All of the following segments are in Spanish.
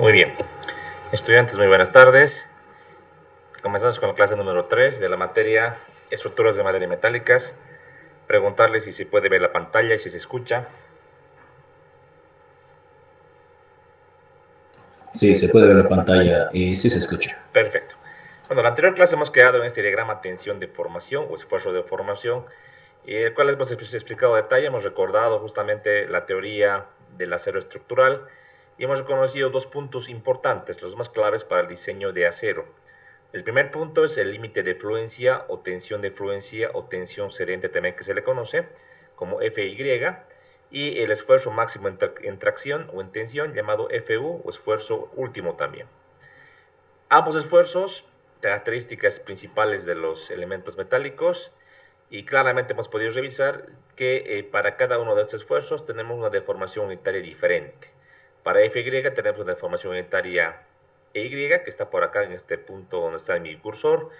Muy bien. Estudiantes, muy buenas tardes. Comenzamos con la clase número 3 de la materia Estructuras de madera y metálicas. Preguntarle si se puede ver la pantalla y si se escucha. Sí, se puede ver la pantalla y sí se escucha. Perfecto. Bueno, en la anterior clase hemos quedado en este diagrama tensión de formación o esfuerzo de formación, el cual hemos explicado a detalle, hemos recordado justamente la teoría del acero estructural y hemos reconocido dos puntos importantes, los más claves para el diseño de acero. El primer punto es el límite de fluencia o tensión cedente también que se le conoce como Fy, y el esfuerzo máximo en tracción o en tensión llamado Fu o esfuerzo último también. Ambos esfuerzos, características principales de los elementos metálicos, y claramente hemos podido revisar que para cada uno de estos esfuerzos tenemos una deformación unitaria diferente. Para Fy tenemos una deformación unitaria EY, que está por acá en este punto donde está mi cursor,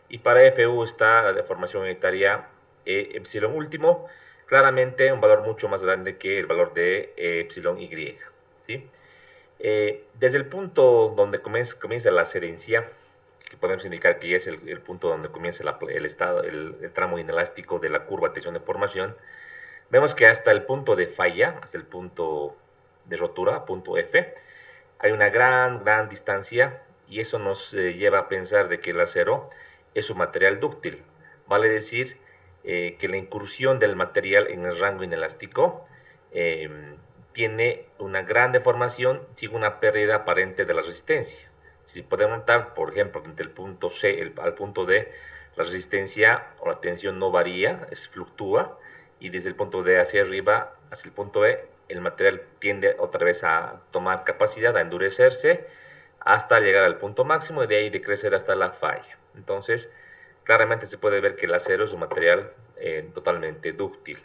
y para Fu está la deformación unitaria epsilon último, claramente un valor mucho más grande que el valor de epsilon Y, ¿sí? Desde el punto donde comienza la serencia, que podemos indicar que ya es el punto donde comienza el tramo inelástico de la curva de tensión de formación, vemos que hasta el punto de falla, hasta el punto de rotura, punto F, hay una gran distancia, y eso nos lleva a pensar de que el acero es un material dúctil. Vale decir que la incursión del material en el rango inelástico tiene una gran deformación sin una pérdida aparente de la resistencia. Si podemos notar, por ejemplo, desde el punto C al punto D, la resistencia o la tensión no varía, fluctúa, y desde el punto D hacia arriba, hacia el punto E, el material tiende otra vez a tomar capacidad, a endurecerse, hasta llegar al punto máximo y de ahí decrecer hasta la falla. Entonces, claramente se puede ver que el acero es un material totalmente dúctil.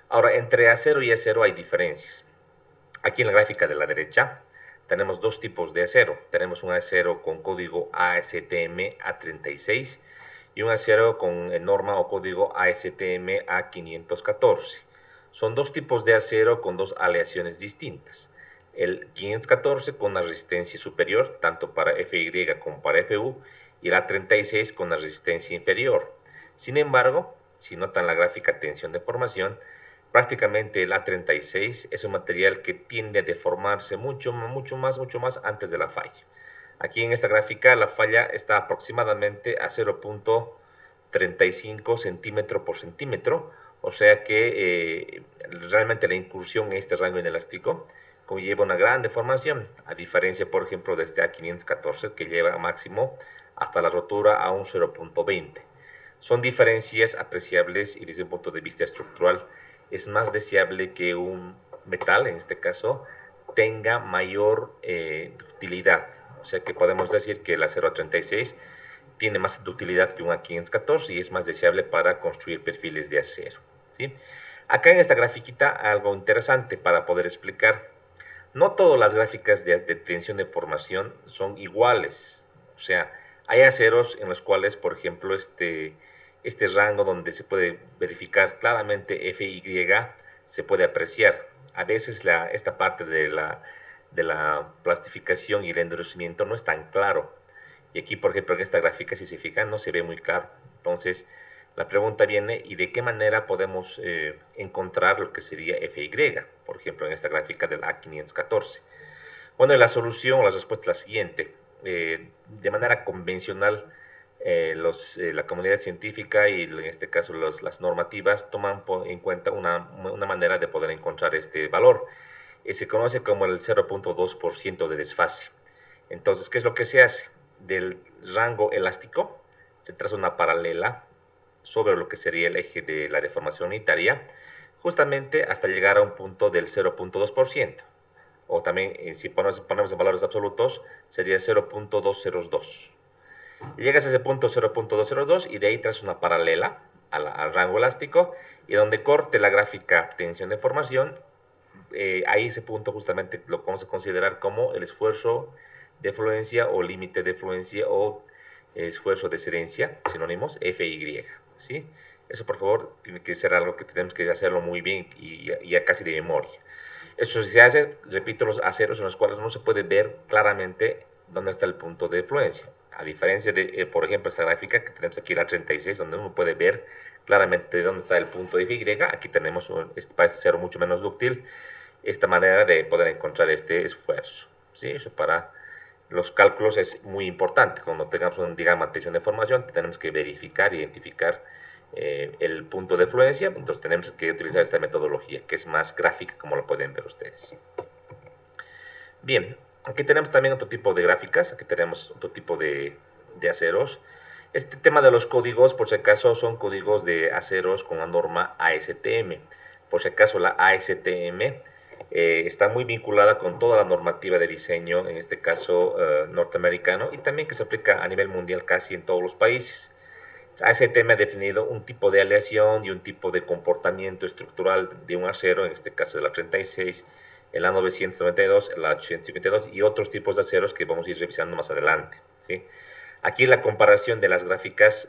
Ahora, entre acero y acero hay diferencias. Aquí en la gráfica de la derecha tenemos dos tipos de acero. Tenemos un acero con código ASTM A36 y un acero con norma o código ASTM A514. Son dos tipos de acero con dos aleaciones distintas. El 514 con una resistencia superior, tanto para Fy como para Fu, y el A36 con una resistencia inferior. Sin embargo, si notan la gráfica tensión de formación, prácticamente el A36 es un material que tiende a deformarse mucho más antes de la falla. Aquí en esta gráfica la falla está aproximadamente a 0.35 centímetro por centímetro, o sea que realmente la incursión en este rango inelástico conlleva una gran deformación, a diferencia, por ejemplo, de este A514 que lleva máximo hasta la rotura a un 0.20. Son diferencias apreciables y desde un punto de vista estructural es más deseable que un metal, en este caso, tenga mayor ductilidad. O sea que podemos decir que el acero A36 tiene más ductilidad que un A514 y es más deseable para construir perfiles de acero, ¿sí? Acá en esta grafiquita algo interesante para poder explicar. No todas las gráficas de tensión de formación son iguales. O sea, hay aceros en los cuales, por ejemplo, este rango donde se puede verificar claramente Fy se puede apreciar. A veces esta parte de la plastificación y el endurecimiento no es tan claro. Y aquí, por ejemplo, en esta gráfica, si se fijan, no se ve muy claro. Entonces, la pregunta viene, ¿y de qué manera podemos encontrar lo que sería Fy? Por ejemplo, en esta gráfica del A514. Bueno, la solución o la respuesta es la siguiente. De manera convencional, la comunidad científica y en este caso las normativas toman en cuenta una manera de poder encontrar este valor. Se conoce como el 0.2% de desfase. Entonces, ¿qué es lo que se hace? Del rango elástico se traza una paralela sobre lo que sería el eje de la deformación unitaria, justamente hasta llegar a un punto del 0.2%. O también, si ponemos en valores absolutos, sería 0.202. Llegas a ese punto 0.202 y de ahí traes una paralela al rango elástico, y donde corte la gráfica tensión de formación, ahí ese punto justamente lo vamos a considerar como el esfuerzo de fluencia o límite de fluencia o esfuerzo de cedencia, sinónimos, Fy, ¿sí? Eso, por favor, tiene que ser algo que tenemos que hacerlo muy bien y ya casi de memoria. Eso se hace, repito, los aceros en los cuales no se puede ver claramente dónde está el punto de fluencia. A diferencia de, por ejemplo, esta gráfica que tenemos aquí, la 36, donde uno puede ver claramente dónde está el punto de Y. Aquí tenemos, parece ser mucho menos dúctil, esta manera de poder encontrar este esfuerzo. ¿Sí? Eso para los cálculos es muy importante. Cuando tengamos un diagrama de tensión de formación, tenemos que verificar, identificar el punto de fluencia. Entonces tenemos que utilizar esta metodología, que es más gráfica, como lo pueden ver ustedes. Bien, aquí tenemos también otro tipo de gráficas. Aquí tenemos otro tipo de aceros. Este tema de los códigos, por si acaso, son códigos de aceros con la norma ASTM. Por si acaso, la ASTM está muy vinculada con toda la normativa de diseño, en este caso norteamericano, y también que se aplica a nivel mundial casi en todos los países. ASTM ha definido un tipo de aleación y un tipo de comportamiento estructural de un acero, en este caso de la 36, el A992, el A852 y otros tipos de aceros que vamos a ir revisando más adelante. ¿Sí? Aquí la comparación de las gráficas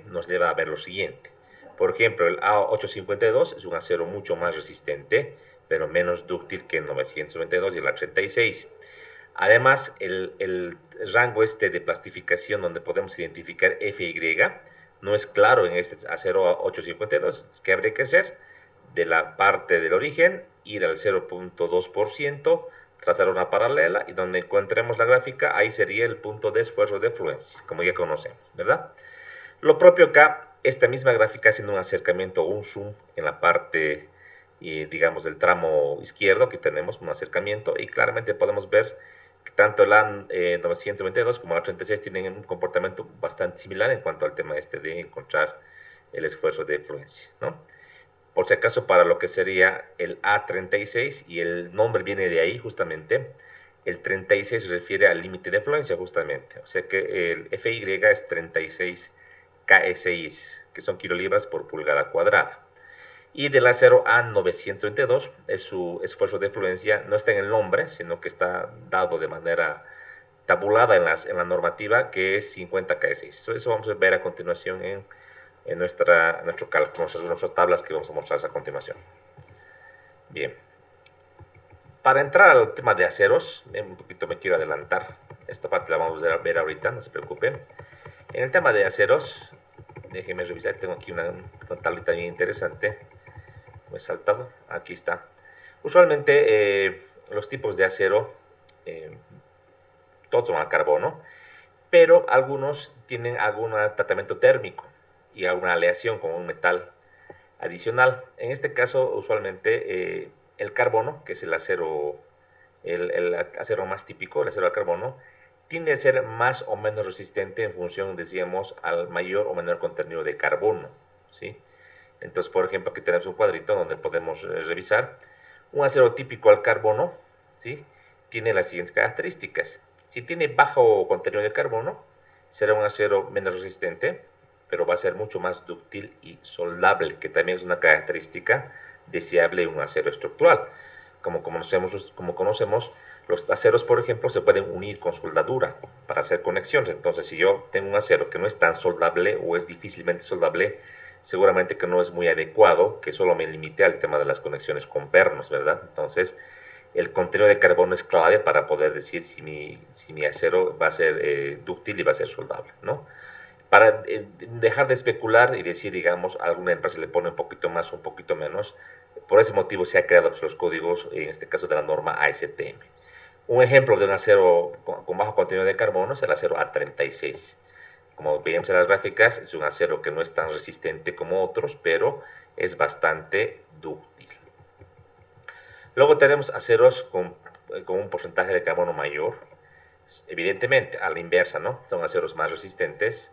nos lleva a ver lo siguiente. Por ejemplo, el A852 es un acero mucho más resistente, pero menos dúctil que el 992 y el A36. Además, el rango este de plastificación donde podemos identificar FY no es claro en este acero 852, que habría que hacer de la parte del origen, ir al 0.2%, trazar una paralela y donde encontremos la gráfica, ahí sería el punto de esfuerzo de fluencia, como ya conocemos, ¿verdad? Lo propio acá, esta misma gráfica haciendo un acercamiento o un zoom en la parte, digamos, del tramo izquierdo, que tenemos un acercamiento y claramente podemos ver que tanto el A922 como el A36 tienen un comportamiento bastante similar en cuanto al tema este de encontrar el esfuerzo de fluencia, ¿no? Por si acaso, para lo que sería el A36, y el nombre viene de ahí justamente, el 36 se refiere al límite de fluencia justamente, o sea que el FY es 36 KSI, que son kilolibras por pulgada cuadrada. Y del acero A922, su esfuerzo de fluencia no está en el nombre, sino que está dado de manera tabulada en la normativa, que es 50 KSI. Eso vamos a ver a continuación en nuestro cálculo, nuestras tablas que vamos a mostrar a continuación. Bien, para entrar al tema de aceros, un poquito me quiero adelantar, esta parte la vamos a ver ahorita, no se preocupen. En el tema de aceros, déjenme revisar, tengo aquí una tablita bien interesante, me he saltado, aquí está. Usualmente los tipos de acero, todos son a carbono, pero algunos tienen algún tratamiento térmico y alguna aleación con un metal adicional. En este caso, usualmente el carbono, que es el acero más típico, el acero al carbono, tiende a ser más o menos resistente en función, decíamos, al mayor o menor contenido de carbono. ¿Sí? Entonces, por ejemplo, aquí tenemos un cuadrito donde podemos revisar. Un acero típico al carbono, ¿sí? Tiene las siguientes características. Si tiene bajo contenido de carbono, será un acero menos resistente, pero va a ser mucho más dúctil y soldable, que también es una característica deseable en un acero estructural. Como conocemos, los aceros, por ejemplo, se pueden unir con soldadura para hacer conexiones. Entonces, si yo tengo un acero que no es tan soldable o es difícilmente soldable, seguramente que no es muy adecuado que solo me limite al tema de las conexiones con pernos, ¿verdad? Entonces, el contenido de carbono es clave para poder decir si mi acero va a ser dúctil y va a ser soldable, ¿no? Para dejar de especular y decir, digamos, a alguna empresa le pone un poquito más o un poquito menos, por ese motivo se han creado los códigos, en este caso de la norma ASTM. Un ejemplo de un acero con bajo contenido de carbono es el acero A36. Como veíamos en las gráficas, es un acero que no es tan resistente como otros, pero es bastante dúctil. Luego tenemos aceros con un porcentaje de carbono mayor. Evidentemente, a la inversa, ¿no? Son aceros más resistentes,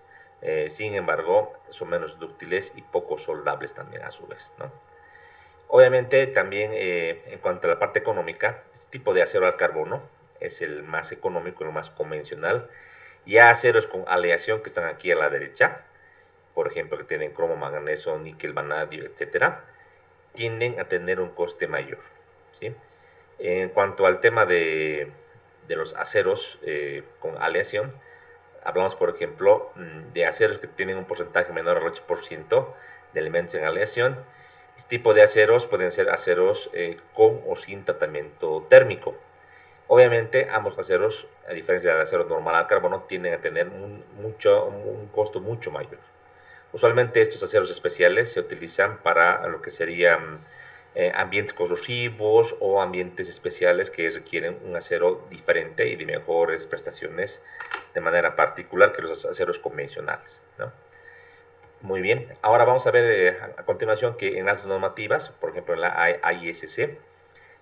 sin embargo, son menos dúctiles y poco soldables también a su vez, ¿no? Obviamente, también en cuanto a la parte económica, este tipo de acero al carbono es el más económico, el más convencional. Ya aceros con aleación que están aquí a la derecha, por ejemplo, que tienen cromo, manganeso, níquel, vanadio, etcétera, tienden a tener un coste mayor, ¿sí? En cuanto al tema de los aceros con aleación, hablamos, por ejemplo, de aceros que tienen un porcentaje menor al 8% de elementos en aleación. Este tipo de aceros pueden ser aceros con o sin tratamiento térmico. Obviamente, ambos aceros, a diferencia del acero normal al carbono, tienden a tener un costo mucho mayor. Usualmente estos aceros especiales se utilizan para lo que serían ambientes corrosivos o ambientes especiales que requieren un acero diferente y de mejores prestaciones de manera particular que los aceros convencionales, ¿no? Muy bien, ahora vamos a ver a continuación que en las normativas, por ejemplo en la AISC,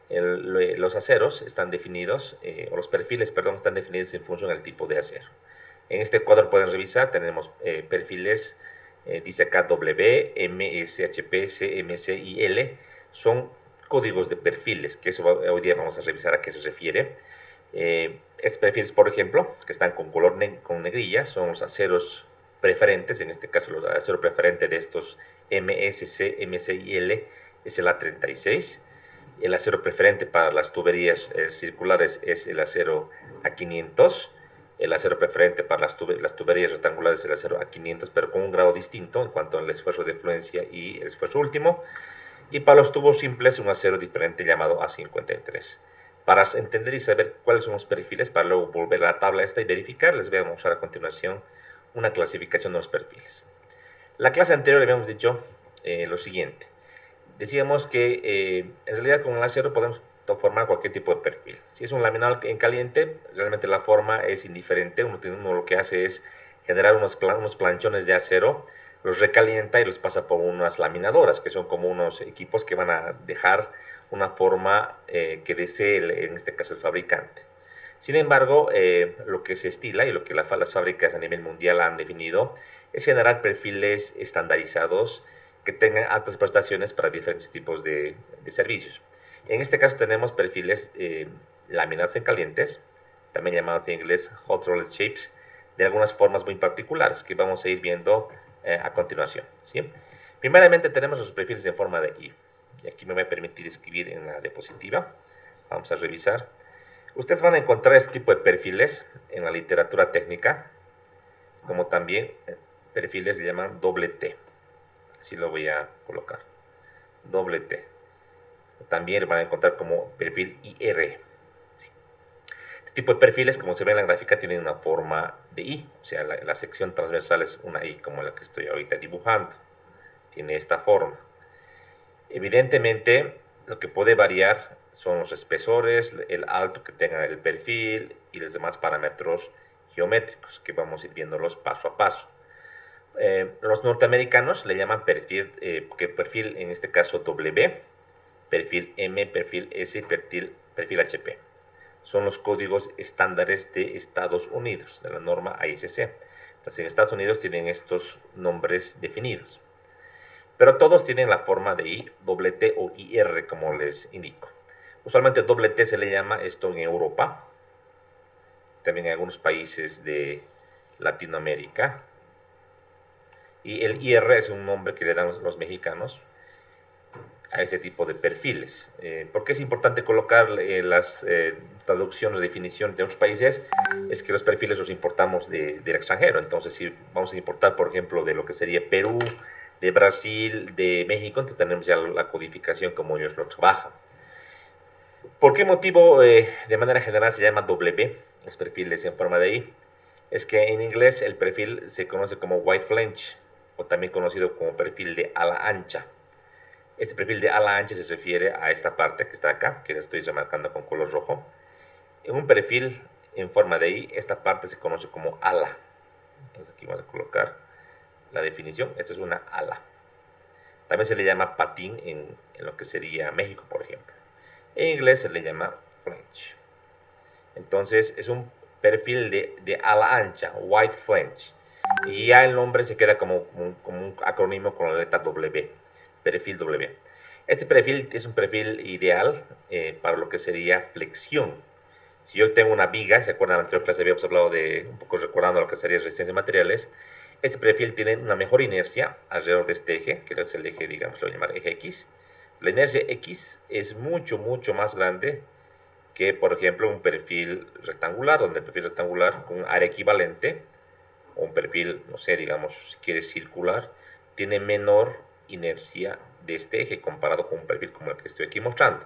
los aceros están definidos, o los perfiles, perdón, están definidos en función del tipo de acero. En este cuadro pueden revisar, tenemos perfiles, dice acá W, M, S, HP, C, M, C y L, son códigos de perfiles, que eso hoy día vamos a revisar a qué se refiere. Estos perfiles, por ejemplo, que están con color con negrilla, son los aceros preferentes, en este caso el acero preferente de estos MSC, MC y L es el A36. El acero preferente para las tuberías circulares es el acero A500. El acero preferente para las tuberías rectangulares es el acero A500, pero con un grado distinto en cuanto al esfuerzo de fluencia y el esfuerzo último. Y para los tubos simples, un acero diferente llamado A53. Para entender y saber cuáles son los perfiles, para luego volver a la tabla esta y verificar, les voy a mostrar a continuación una clasificación de los perfiles. La clase anterior habíamos dicho lo siguiente. Decíamos que en realidad con el acero podemos formar cualquier tipo de perfil. Si es un laminado en caliente, realmente la forma es indiferente. Uno lo que hace es generar unos planchones de acero, los recalienta y los pasa por unas laminadoras, que son como unos equipos que van a dejar una forma que desee, en este caso, el fabricante. Sin embargo, lo que se estila y lo que las fábricas a nivel mundial han definido es generar perfiles estandarizados que tengan altas prestaciones para diferentes tipos de servicios. En este caso tenemos perfiles laminados en calientes, también llamados en inglés hot rolled shapes, de algunas formas muy particulares que vamos a ir viendo a continuación, ¿sí? Primeramente tenemos los perfiles en forma de I. Y aquí me voy a permitir escribir en la diapositiva. Vamos a revisar. Ustedes van a encontrar este tipo de perfiles en la literatura técnica, como también perfiles se llaman doble T. Así lo voy a colocar. Doble T. También van a encontrar como perfil IR. Sí. Este tipo de perfiles, como se ve en la gráfica, tienen una forma de I. O sea, la sección transversal es una I, como la que estoy ahorita dibujando. Tiene esta forma. Evidentemente, lo que puede variar son los espesores, el alto que tenga el perfil y los demás parámetros geométricos, que vamos a ir viéndolos paso a paso. Los norteamericanos le llaman perfil, perfil en este caso W, perfil M, perfil S y perfil HP. Son los códigos estándares de Estados Unidos, de la norma AISC. Entonces en Estados Unidos tienen estos nombres definidos. Pero todos tienen la forma de I, doble T o IR, como les indico. Usualmente doble T se le llama esto en Europa, también en algunos países de Latinoamérica. Y el IR es un nombre que le dan los mexicanos a ese tipo de perfiles. ¿Por qué es importante colocar las traducciones o definiciones de otros países? Es que los perfiles los importamos del extranjero. Entonces, si vamos a importar, por ejemplo, de lo que sería Perú, de Brasil, de México, entonces tenemos ya la codificación como ellos lo trabajan. ¿Por qué motivo de manera general se llama W, los perfiles en forma de I? Es que en inglés el perfil se conoce como white flange, o también conocido como perfil de ala ancha. Este perfil de ala ancha se refiere a esta parte que está acá, que la estoy remarcando con color rojo. En un perfil en forma de I, esta parte se conoce como ala. Entonces aquí vamos a colocar la definición. Esta es una ala. También se le llama patín en lo que sería México, por ejemplo. En inglés se le llama flange. Entonces es un perfil de ala ancha, white flange. Y ya el nombre se queda como un acrónimo con la letra W, perfil W. Este perfil es un perfil ideal para lo que sería flexión. Si yo tengo una viga, ¿se acuerdan? En la anterior clase habíamos hablado de, un poco recordando lo que sería resistencia de materiales. Este perfil tiene una mejor inercia alrededor de este eje, que es el eje, digamos, lo voy a llamar eje X. La inercia X es mucho más grande que, por ejemplo, un perfil rectangular, donde el perfil rectangular con un área equivalente, o un perfil, no sé, digamos, si quieres circular, tiene menor inercia de este eje comparado con un perfil como el que estoy aquí mostrando.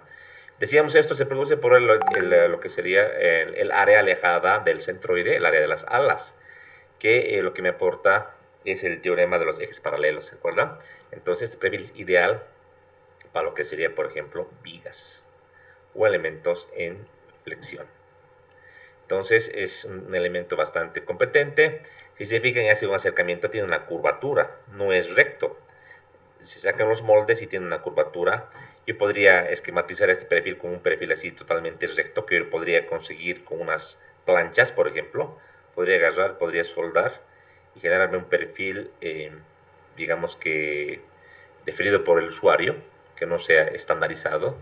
Decíamos, esto se produce por lo que sería el área alejada del centroide, el área de las alas, que lo que me aporta es el teorema de los ejes paralelos, ¿se acuerdan? Entonces, este perfil es ideal para lo que sería, por ejemplo, vigas o elementos en flexión. Entonces, es un elemento bastante competente. Si se fijan, hace un acercamiento, tiene una curvatura, no es recto. Se sacan los moldes y tiene una curvatura. Yo podría esquematizar este perfil con un perfil así totalmente recto, que yo podría conseguir con unas planchas, por ejemplo. Podría agarrar, podría soldar y generarme un perfil, digamos que definido por el usuario, que no sea estandarizado.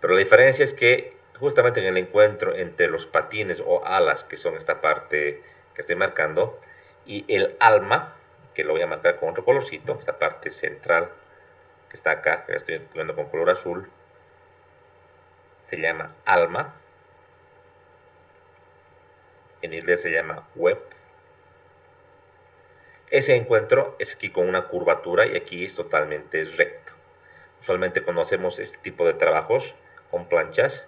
Pero la diferencia es que justamente en el encuentro entre los patines o alas, que son esta parte que estoy marcando, y el alma, que lo voy a marcar con otro colorcito, esta parte central que está acá, que la estoy poniendo con color azul, se llama alma. En inglés se llama web. Ese encuentro es aquí con una curvatura y aquí es totalmente recto. Usualmente cuando hacemos este tipo de trabajos con planchas,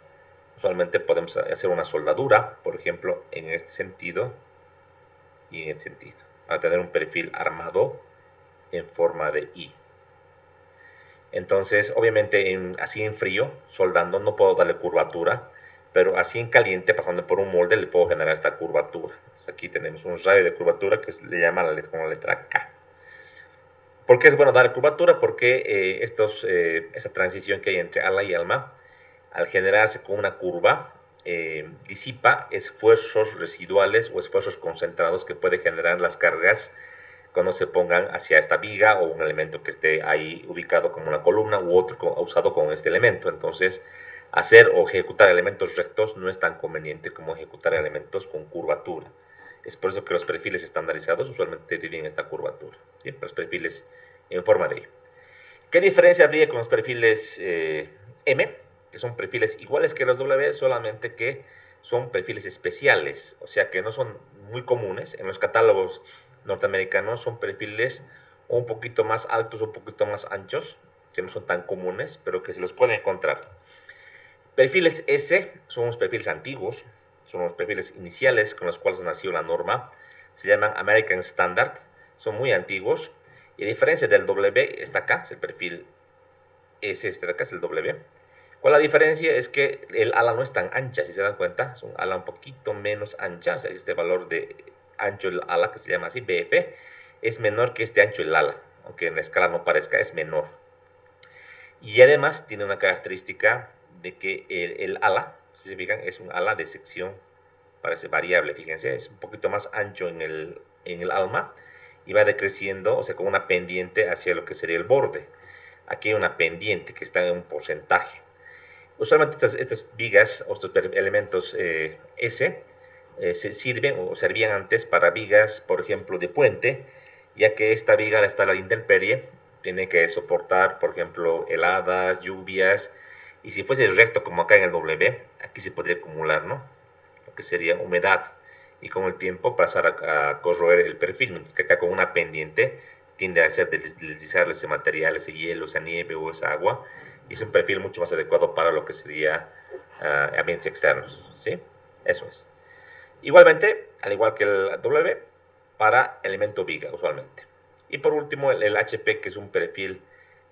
usualmente podemos hacer una soldadura, por ejemplo, en este sentido y en este sentido, para tener un perfil armado en forma de I. Entonces, obviamente, así en frío, soldando, no puedo darle curvatura, pero así en caliente, pasando por un molde, le puedo generar esta curvatura. Entonces, aquí tenemos un radio de curvatura que le llama como la letra K. ¿Por qué es bueno dar curvatura? Porque esta transición que hay entre ala y alma, al generarse con una curva, disipa esfuerzos residuales o esfuerzos concentrados que puede generar las cargas cuando se pongan hacia esta viga o un elemento que esté ahí ubicado como una columna u otro usado con este elemento. Entonces, hacer o ejecutar elementos rectos no es tan conveniente como ejecutar elementos con curvatura. Es por eso que los perfiles estandarizados usualmente tienen esta curvatura, ¿sí? Los perfiles en forma de I. ¿Qué diferencia habría con los perfiles M? Que son perfiles iguales que los W, solamente que son perfiles especiales, o sea que no son muy comunes. En los catálogos norteamericanos son perfiles un poquito más altos, un poquito más anchos, que no son tan comunes, pero que se los pueden encontrar. Perfiles S son los perfiles antiguos, son los perfiles iniciales con los cuales nació la norma, se llaman American Standard, son muy antiguos, y a diferencia del W, está acá, es el perfil S, este de acá es el W. ¿Cuál es la diferencia? Es que el ala no es tan ancha, si se dan cuenta, es un ala un poquito menos ancha, o sea, este valor de ancho del ala, que se llama así, BF, es menor que este ancho del ala, aunque en la escala no parezca, es menor. Y además tiene una característica de que el ala, si se fijan, es un ala de sección, parece variable, fíjense, es un poquito más ancho en el alma y va decreciendo, o sea, con una pendiente hacia lo que sería el borde. Aquí hay una pendiente que está en un porcentaje. Usualmente estas vigas o estos elementos S se sirven o servían antes para vigas, por ejemplo, de puente, ya que esta viga está a la intemperie, tiene que soportar, por ejemplo, heladas, lluvias, y si fuese recto como acá en el W, aquí se podría acumular, ¿no? Lo que sería humedad, y con el tiempo pasar a corroer el perfil, mientras que acá con una pendiente tiende a hacer deslizar ese material, ese hielo, esa nieve o esa agua, y es un perfil mucho más adecuado para lo que sería ambientes externos, ¿sí? Eso es. Igualmente, al igual que el W, para elemento viga, usualmente. Y por último, el HP, que es un perfil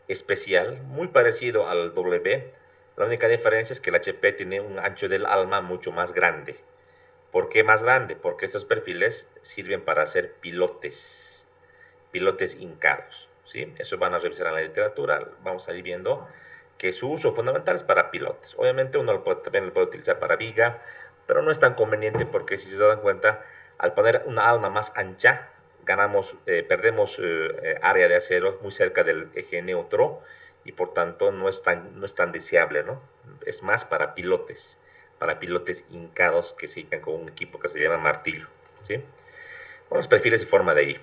especial, muy parecido al W. La única diferencia es que el HP tiene un ancho del alma mucho más grande. ¿Por qué más grande? Porque estos perfiles sirven para hacer pilotes hincados, ¿sí? Eso van a revisar en la literatura, vamos a ir viendo que su uso fundamental es para pilotes. Obviamente uno también lo puede utilizar para viga, pero no es tan conveniente porque si se dan cuenta, al poner una alma más ancha, perdemos área de acero muy cerca del eje neutro y por tanto no es tan deseable, ¿no? Es más para pilotes hincados que se hincan con un equipo que se llama martillo, ¿sí? Con los perfiles de forma de I.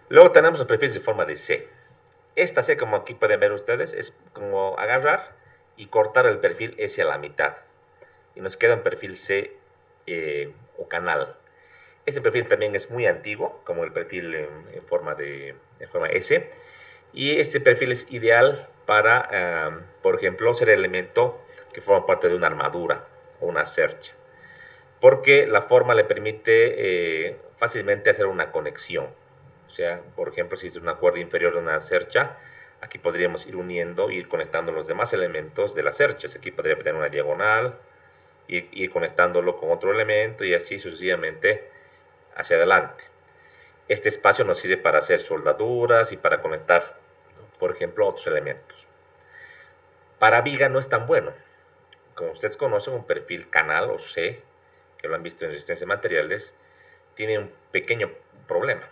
Luego tenemos los perfiles de forma de C. Esta C, como aquí pueden ver ustedes, es como agarrar y cortar el perfil S a la mitad. Y nos queda un perfil C o canal. Este perfil también es muy antiguo, como el perfil en forma S. Y este perfil es ideal para, por ejemplo, ser el elemento que forma parte de una armadura o una cercha, porque la forma le permite fácilmente hacer una conexión. O sea, por ejemplo, si es una cuerda inferior de una cercha, aquí podríamos ir uniendo, ir conectando los demás elementos de la cercha. Aquí podría tener una diagonal, ir conectándolo con otro elemento y así sucesivamente hacia adelante. Este espacio nos sirve para hacer soldaduras y para conectar, por ejemplo, otros elementos. Para viga no es tan bueno. Como ustedes conocen, un perfil canal o C, que lo han visto en resistencia de materiales, tiene un pequeño problema.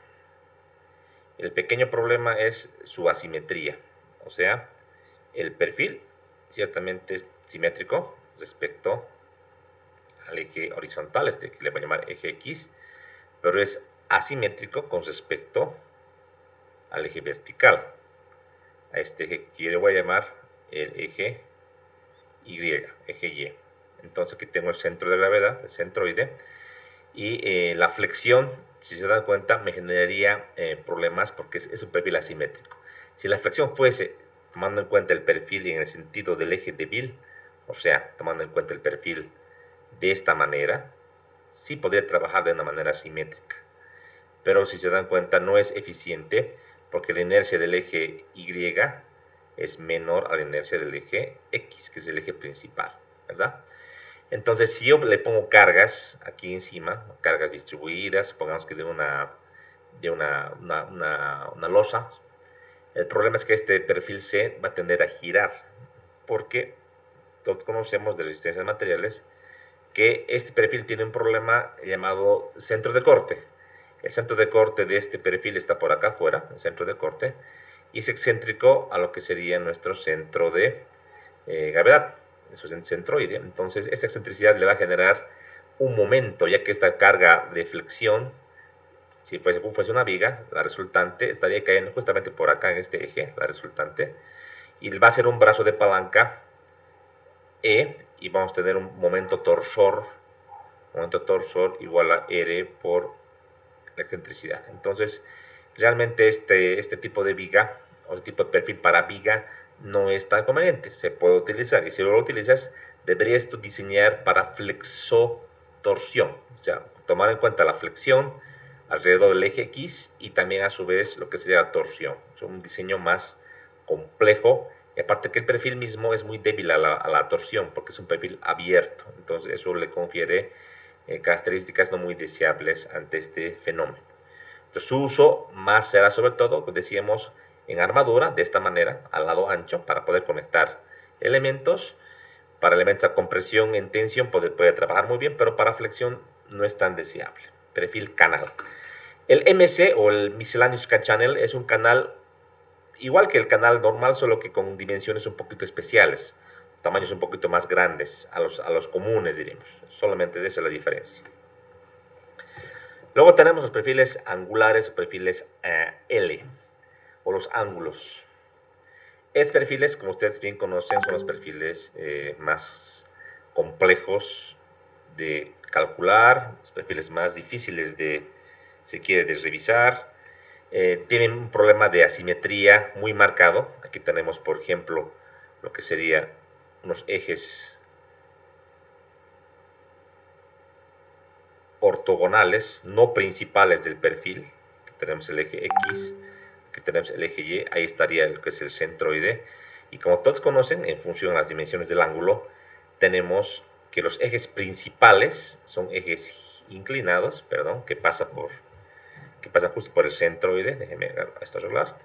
El pequeño problema es su asimetría. O sea, el perfil ciertamente es simétrico respecto al eje horizontal, este que le voy a llamar eje X, pero es asimétrico con respecto al eje vertical. A este eje que le voy a llamar el eje Y, eje Y. Entonces aquí tengo el centro de gravedad, el centroide, y la flexión, si se dan cuenta, me generaría problemas porque es un perfil asimétrico. Si la flexión fuese tomando en cuenta el perfil en el sentido del eje débil, o sea, tomando en cuenta el perfil de esta manera, sí podría trabajar de una manera simétrica. Pero si se dan cuenta, no es eficiente porque la inercia del eje Y es menor a la inercia del eje X, que es el eje principal, ¿verdad? Entonces, si yo le pongo cargas aquí encima, cargas distribuidas, supongamos que de una losa, el problema es que este perfil C va a tender a girar, porque todos conocemos de resistencia de materiales que este perfil tiene un problema llamado centro de corte. El centro de corte de este perfil está por acá afuera, el centro de corte, y es excéntrico a lo que sería nuestro centro de gravedad, eso es en centroide. Entonces, esta excentricidad le va a generar un momento, ya que esta carga de flexión, si fuese una viga, la resultante estaría cayendo justamente por acá en este eje, la resultante, y va a ser un brazo de palanca E, y vamos a tener un momento torsor igual a R por la excentricidad. Entonces, realmente este tipo de viga, o este tipo de perfil para viga, no es tan conveniente. Se puede utilizar, y si lo utilizas, deberías tú diseñar para flexotorsión. O sea, tomar en cuenta la flexión alrededor del eje X y también a su vez lo que sería la torsión. Es un diseño más complejo, y aparte que el perfil mismo es muy débil a la torsión porque es un perfil abierto. Entonces eso le confiere características no muy deseables ante este fenómeno. Entonces, su uso más será sobre todo, como decíamos, en armadura, de esta manera, al lado ancho, para poder conectar elementos. Para elementos a compresión en tensión puede trabajar muy bien, pero para flexión no es tan deseable. Perfil canal. El MC o el Miscellaneous Channel es un canal igual que el canal normal, solo que con dimensiones un poquito especiales, tamaños un poquito más grandes a los comunes, diríamos. Solamente esa es la diferencia. Luego tenemos los perfiles angulares o perfiles L, o los ángulos. Estos perfiles, como ustedes bien conocen, son los perfiles más complejos de calcular, los perfiles más difíciles se quiere, de revisar. Tienen un problema de asimetría muy marcado. Aquí tenemos, por ejemplo, lo que sería unos ejes ortogonales, no principales del perfil. Aquí tenemos el eje X, aquí tenemos el eje Y, ahí estaría lo que es el centroide. Y como todos conocen, en función de las dimensiones del ángulo, tenemos que los ejes principales son ejes inclinados, perdón, que pasan justo por el centroide. Déjenme esto arreglar.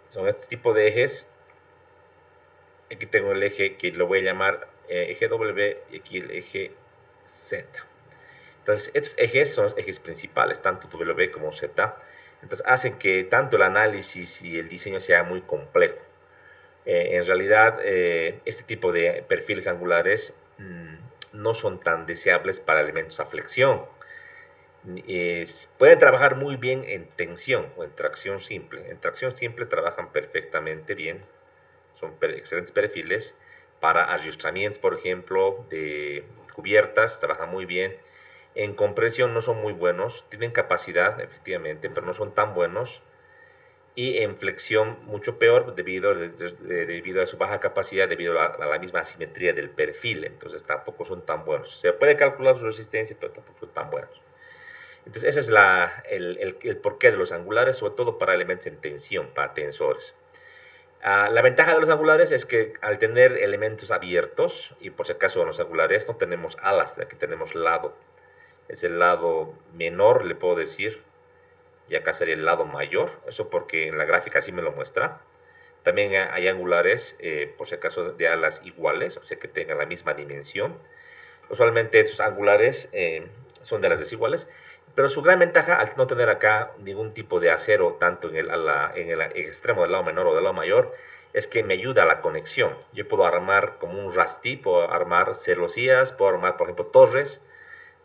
Son este tipo de ejes. Aquí tengo el eje que lo voy a llamar eje W y aquí el eje Z. Entonces, estos ejes son los ejes principales, tanto W como Z. Entonces, hacen que tanto el análisis y el diseño sea muy complejo. En realidad, este tipo de perfiles angulares no son tan deseables para elementos a flexión. Pueden trabajar muy bien en tensión o en tracción simple. En tracción simple trabajan perfectamente bien. Son excelentes perfiles para ajustamientos, por ejemplo, de cubiertas, trabajan muy bien. En compresión no son muy buenos, tienen capacidad, efectivamente, pero no son tan buenos. y en flexión mucho peor debido a su baja capacidad, debido a la misma asimetría del perfil. Entonces tampoco son tan buenos. Se puede calcular su resistencia, pero tampoco son tan buenos. Entonces ese es el porqué de los angulares, sobre todo para elementos en tensión, para tensores. La ventaja de los angulares es que al tener elementos abiertos, y por si acaso en los angulares no tenemos alas, aquí tenemos lado. Es el lado menor, le puedo decir, y acá sería el lado mayor, eso porque en la gráfica así me lo muestra. También hay angulares, por si acaso, de alas iguales, o sea que tengan la misma dimensión. Usualmente estos angulares son de las desiguales, pero su gran ventaja al no tener acá ningún tipo de acero, tanto en el extremo del lado menor o del lado mayor, es que me ayuda a la conexión. Yo puedo armar como un rasti, puedo armar celosías, puedo armar, por ejemplo, torres,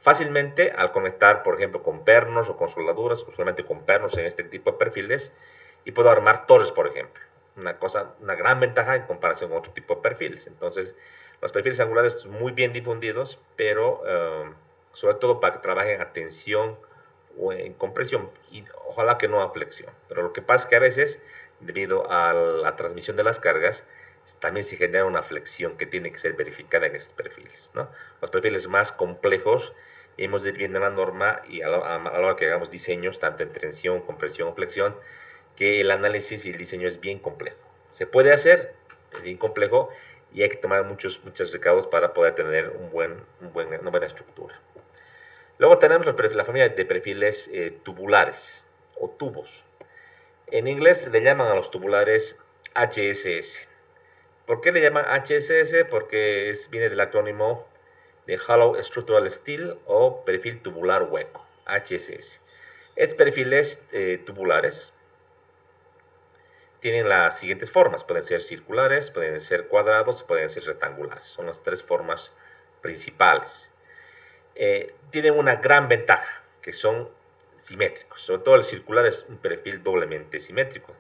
fácilmente al conectar, por ejemplo, con pernos o con soldaduras, usualmente con pernos en este tipo de perfiles, y puedo armar torres, por ejemplo. Una gran ventaja en comparación con otro tipo de perfiles. Entonces, los perfiles angulares son muy bien difundidos, pero sobre todo para que trabajen a tensión o en compresión, y ojalá que no a flexión. Pero lo que pasa es que a veces, debido a la transmisión de las cargas, también se genera una flexión que tiene que ser verificada en estos perfiles, ¿no? Los perfiles más complejos hemos de ir viendo la norma y a la hora que hagamos diseños, tanto en tensión, compresión o flexión, que el análisis y el diseño es bien complejo. Se puede hacer, es bien complejo y hay que tomar muchos recaudos para poder tener una buena estructura. Luego tenemos la familia de perfiles tubulares o tubos. En inglés le llaman a los tubulares HSS. ¿Por qué le llaman HSS? Porque viene del acrónimo de Hollow Structural Steel o perfil tubular hueco, HSS. Estos perfiles tubulares tienen las siguientes formas, pueden ser circulares, pueden ser cuadrados, pueden ser rectangulares, son las tres formas principales. Tienen una gran ventaja, que son simétricos, sobre todo el circular es un perfil doblemente simétrico.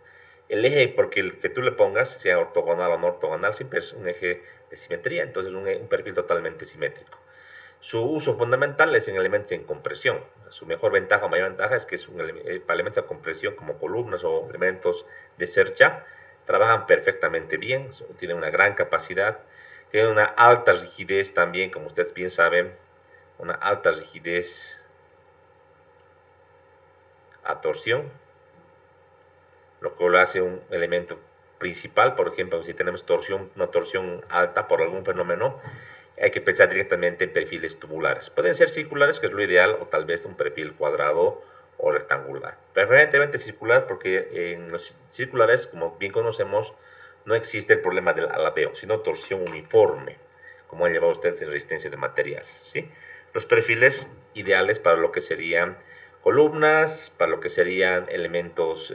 El eje, porque el que tú le pongas, sea ortogonal o no ortogonal, siempre es un eje de simetría, entonces un perfil totalmente simétrico. Su uso fundamental es en elementos en compresión. Su mejor ventaja o mayor ventaja es que para elementos de compresión como columnas o elementos de cercha, trabajan perfectamente bien, tienen una gran capacidad, tienen una alta rigidez también, como ustedes bien saben, una alta rigidez a torsión, lo que lo hace un elemento principal. Por ejemplo, si tenemos una torsión alta por algún fenómeno, hay que pensar directamente en perfiles tubulares. Pueden ser circulares, que es lo ideal, o tal vez un perfil cuadrado o rectangular. Preferentemente circular, porque en los circulares, como bien conocemos, no existe el problema del alabeo, sino torsión uniforme, como han llevado ustedes en resistencia de materiales, ¿sí? Los perfiles ideales para lo que serían columnas, para lo que serían elementos,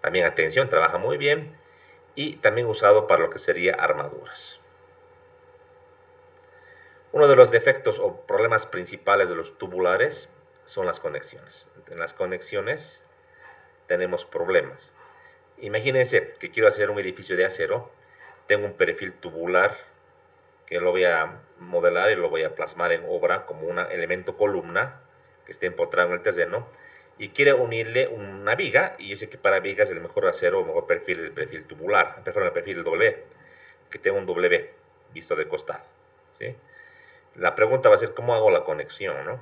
también a tensión, trabaja muy bien, y también usado para lo que sería armaduras. Uno de los defectos o problemas principales de los tubulares son las conexiones. En las conexiones tenemos problemas. Imagínense que quiero hacer un edificio de acero, tengo un perfil tubular que lo voy a modelar y lo voy a plasmar en obra como un elemento columna que esté empotrado en el terreno, y quiero unirle una viga, y yo sé que para vigas el mejor acero, el mejor perfil es el perfil tubular, el perfil W, que tenga un W visto de costado, ¿sí? La pregunta va a ser cómo hago la conexión, ¿no?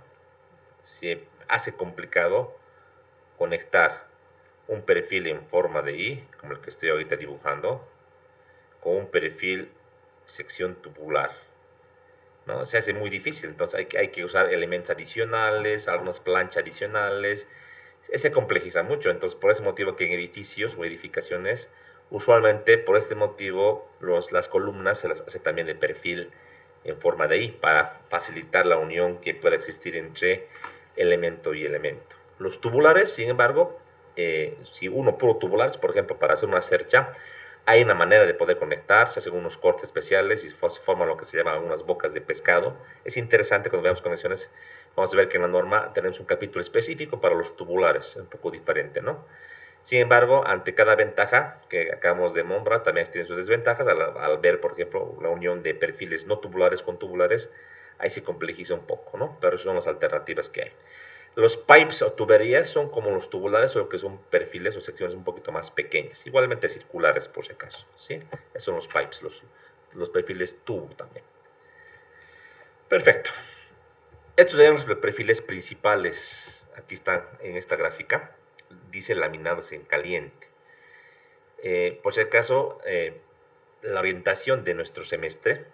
Se hace complicado conectar un perfil en forma de I, como el que estoy ahorita dibujando, con un perfil sección tubular, ¿no? Se hace muy difícil, entonces hay que usar elementos adicionales, algunas planchas adicionales, se complejiza mucho. Entonces por ese motivo que en edificios o edificaciones, usualmente por este motivo las columnas se las hace también de perfil en forma de I, para facilitar la unión que pueda existir entre elemento y elemento. Los tubulares, sin embargo, si uno puro tubulares, por ejemplo, para hacer una cercha, hay una manera de poder conectar, se hacen unos cortes especiales y se forman lo que se llaman unas bocas de pescado. Es interesante cuando veamos conexiones, vamos a ver que en la norma tenemos un capítulo específico para los tubulares, un poco diferente, ¿no? Sin embargo, ante cada ventaja que acabamos de nombrar, también tiene sus desventajas. Al ver, por ejemplo, la unión de perfiles no tubulares con tubulares, ahí se complejiza un poco, ¿no? Pero son las alternativas que hay. Los pipes o tuberías son como los tubulares, solo que son perfiles o secciones un poquito más pequeñas, igualmente circulares por si acaso, ¿sí? Esos son los pipes, los perfiles tubo también. Perfecto. Estos serían los perfiles principales. Aquí están en esta gráfica. Dice laminados en caliente. Por si acaso, la orientación de nuestro semestre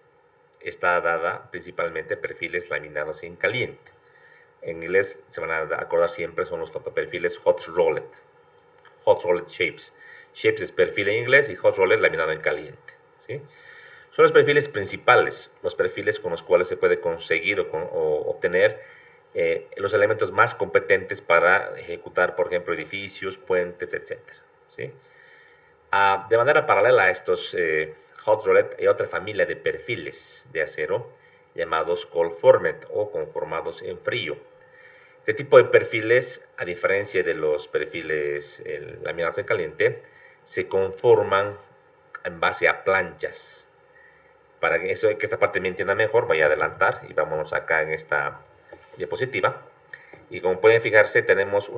está dada principalmente perfiles laminados en caliente. En inglés se van a acordar siempre, son los perfiles hot rolled shapes. Shapes es perfil en inglés y hot rolled laminado en caliente, ¿sí? Son los perfiles principales, los perfiles con los cuales se puede conseguir o obtener los elementos más competentes para ejecutar, por ejemplo, edificios, puentes, etc. ¿Sí? De manera paralela a estos hot rolled hay otra familia de perfiles de acero llamados cold formed o conformados en frío. Este tipo de perfiles, a diferencia de los perfiles laminados en caliente, se conforman en base a planchas. Para que esta parte me entienda mejor, voy a adelantar y vámonos acá en esta diapositiva. Y como pueden fijarse, tenemos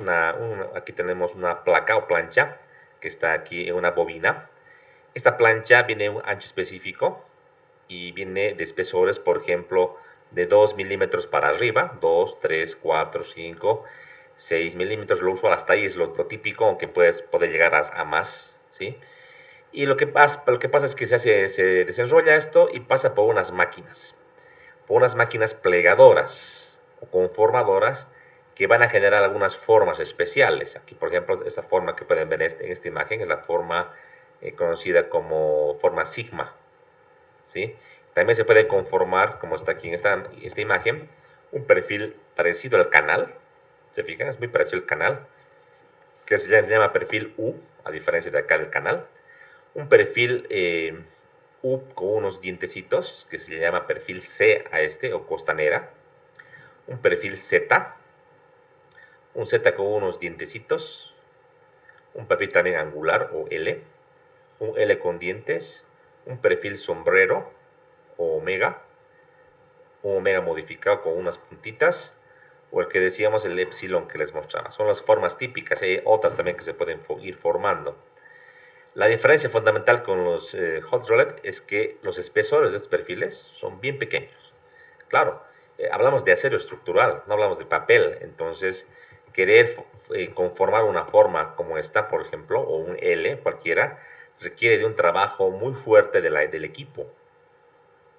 aquí tenemos una placa o plancha que está aquí en una bobina. Esta plancha viene en un ancho específico y viene de espesores, por ejemplo, de 2 milímetros para arriba, 2, 3, 4, 5, 6 milímetros, lo usual hasta ahí es lo típico, aunque puede llegar a más, ¿sí? Y lo que pasa es que se desenrolla esto y pasa por unas máquinas plegadoras o conformadoras que van a generar algunas formas especiales. Aquí, por ejemplo, esta forma que pueden ver en esta imagen es la forma conocida como forma sigma, ¿sí? También se puede conformar, como está aquí en esta imagen, un perfil parecido al canal. ¿Se fijan? Es muy parecido al canal, que se llama perfil U, a diferencia de acá del canal. Un perfil U con unos dientecitos, que se llama perfil C a este, o costanera. Un perfil Z, un Z con unos dientecitos. Un perfil también angular o L, un L con dientes, un perfil sombrero o omega, un omega modificado con unas puntitas, o el que decíamos el epsilon que les mostraba. Son las formas típicas, hay otras también que se pueden ir formando. La diferencia fundamental con los hot rolled es que los espesores de estos perfiles son bien pequeños. Claro, hablamos de acero estructural, no hablamos de papel, entonces querer conformar una forma como esta, por ejemplo, o un L cualquiera, requiere de un trabajo muy fuerte del equipo,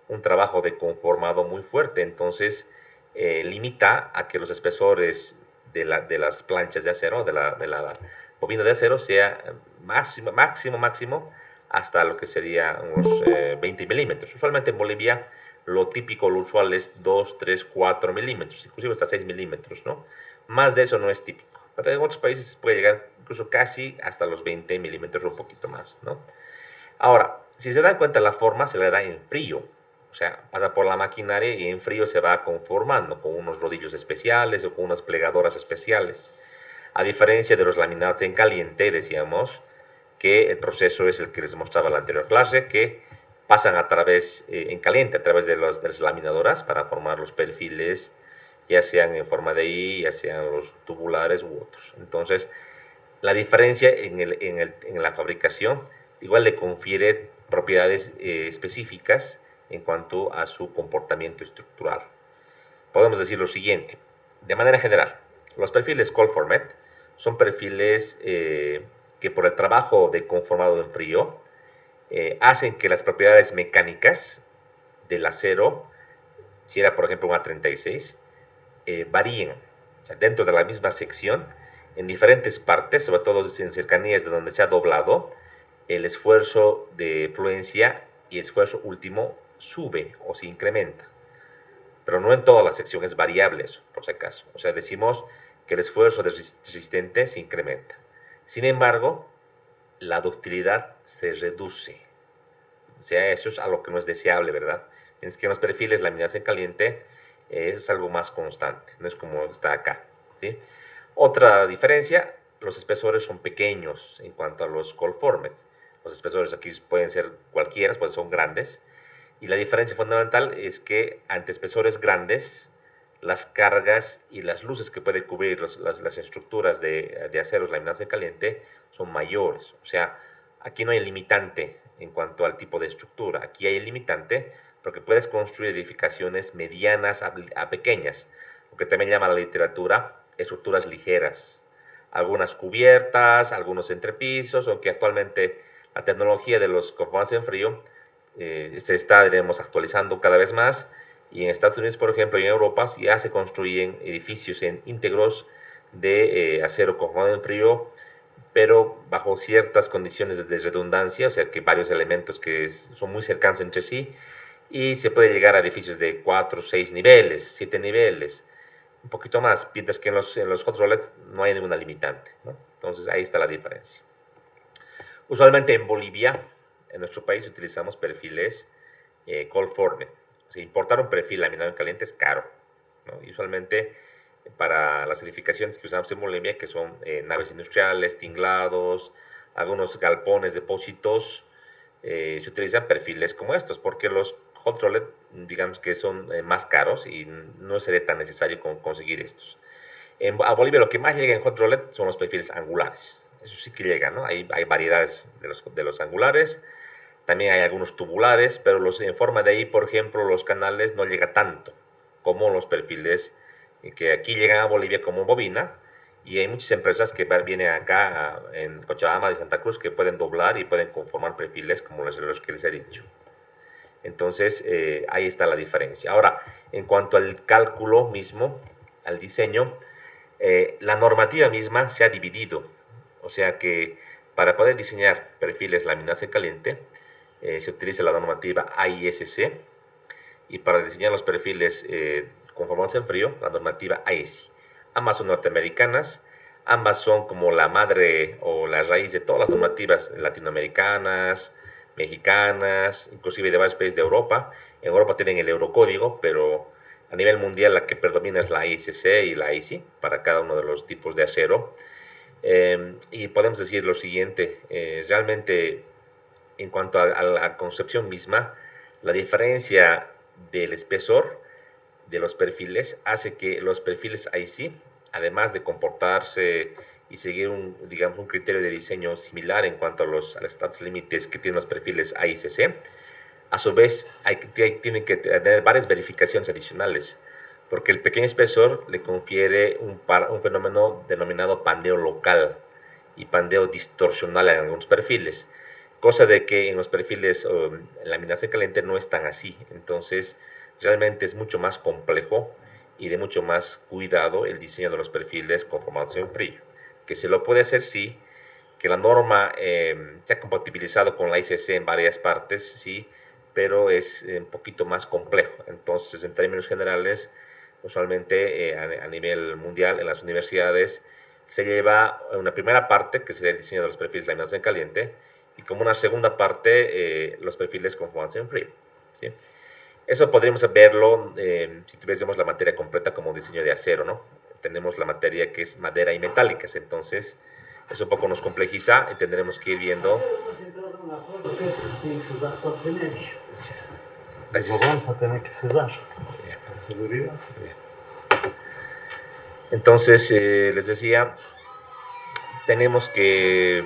un trabajo de conformado muy fuerte, entonces limita a que los espesores de las planchas de acero, de la bobina de acero, sea máximo, hasta lo que sería unos 20 milímetros. Usualmente en Bolivia lo típico, lo usual es 2, 3, 4 milímetros, inclusive hasta 6 milímetros, ¿no? Más de eso no es típico, pero en otros países puede llegar incluso casi hasta los 20 milímetros o un poquito más, ¿no? Ahora, si se dan cuenta, la forma se le da en frío, o sea, pasa por la maquinaria y en frío se va conformando con unos rodillos especiales o con unas plegadoras especiales. A diferencia de los laminados en caliente, decíamos que el proceso es el que les mostraba en la anterior clase, que pasan a través, en caliente, a través de las laminadoras para formar los perfiles, ya sean en forma de I, ya sean los tubulares u otros. Entonces, la diferencia en la fabricación igual le confiere propiedades específicas en cuanto a su comportamiento estructural. Podemos decir lo siguiente, de manera general, los perfiles cold formed son perfiles que por el trabajo de conformado en frío hacen que las propiedades mecánicas del acero, si era por ejemplo un A36, varíen. O sea, dentro de la misma sección, en diferentes partes, sobre todo en cercanías de donde se ha doblado, el esfuerzo de fluencia y el esfuerzo último sube o se incrementa. Pero no en toda la sección, es variable eso, por si acaso. O sea, decimos que el esfuerzo resistente se incrementa. Sin embargo, la ductilidad se reduce. O sea, eso es algo que no es deseable, ¿verdad? Es que en los perfiles laminados en caliente es algo más constante, no es como está acá, ¿sí? Otra diferencia, los espesores son pequeños en cuanto a los cold formed. Los espesores aquí pueden ser cualquiera, pues son grandes. Y la diferencia fundamental es que ante espesores grandes, las cargas y las luces que puede cubrir las estructuras de aceros laminados en caliente son mayores. O sea, aquí no hay limitante en cuanto al tipo de estructura. Aquí hay limitante porque puedes construir edificaciones medianas a pequeñas, lo que también llama la literatura estructuras ligeras. Algunas cubiertas, algunos entrepisos, aunque actualmente la tecnología de los conformantes en frío se está, diremos, actualizando cada vez más, y en Estados Unidos, por ejemplo, y en Europa ya se construyen edificios íntegros de acero conformado en frío, pero bajo ciertas condiciones de redundancia, o sea que varios elementos que son muy cercanos entre sí, y se puede llegar a edificios de 4, 6 niveles, 7 niveles, un poquito más, mientras que en los hot rolled no hay ninguna limitante, ¿no? Entonces ahí está la diferencia. Usualmente en Bolivia, en nuestro país, utilizamos perfiles cold formed. O sea, importar un perfil laminado en caliente es caro, ¿no? Y usualmente para las edificaciones que usamos en Bolivia, que son naves industriales, tinglados, algunos galpones, depósitos, se utilizan perfiles como estos, porque los hot rolled, digamos que son más caros y no sería tan necesario conseguir estos. A Bolivia lo que más llega en hot rolled son los perfiles angulares. Eso sí que llega, ¿no? Hay variedades de los angulares, también hay algunos tubulares, pero en forma de ahí, por ejemplo, los canales no llega tanto como los perfiles que aquí llegan a Bolivia como bobina, y hay muchas empresas que vienen acá en Cochabamba y Santa Cruz que pueden doblar y pueden conformar perfiles como los que les he dicho. Entonces, ahí está la diferencia. Ahora, en cuanto al cálculo mismo, al diseño, la normativa misma se ha dividido. O sea que para poder diseñar perfiles laminados en caliente, se utiliza la normativa AISC, y para diseñar los perfiles conformados en frío, la normativa AESI. Ambas son norteamericanas, ambas son como la madre o la raíz de todas las normativas latinoamericanas, mexicanas, inclusive de varios países de Europa. En Europa tienen el Eurocódigo, pero a nivel mundial la que predomina es la AISC y la AESI para cada uno de los tipos de acero. Y podemos decir lo siguiente, realmente en cuanto a la concepción misma, la diferencia del espesor de los perfiles hace que los perfiles IC, además de comportarse y seguir digamos, un criterio de diseño similar en cuanto a los stats límites que tienen los perfiles AICC, a su vez tienen que tener varias verificaciones adicionales, porque el pequeño espesor le confiere un fenómeno denominado pandeo local y pandeo distorsional en algunos perfiles, cosa de que en los perfiles laminación caliente no es tan así. Entonces realmente es mucho más complejo y de mucho más cuidado el diseño de los perfiles conformados en frío, que se lo puede hacer sí, que la norma se ha compatibilizado con la ICC en varias partes, sí, pero es un poquito más complejo. Entonces, en términos generales, usualmente a nivel mundial en las universidades se lleva una primera parte, que sería el diseño de los perfiles laminados en caliente, y como una segunda parte, los perfiles conformados en frío, ¿sí? Eso podríamos verlo si tuviésemos la materia completa como diseño de acero, ¿no? Tenemos la materia que es madera y metálicas, entonces eso un poco nos complejiza y tendremos que ir viendo. Lo vamos a tener que cerrar. Seguridad. Entonces, les decía, tenemos que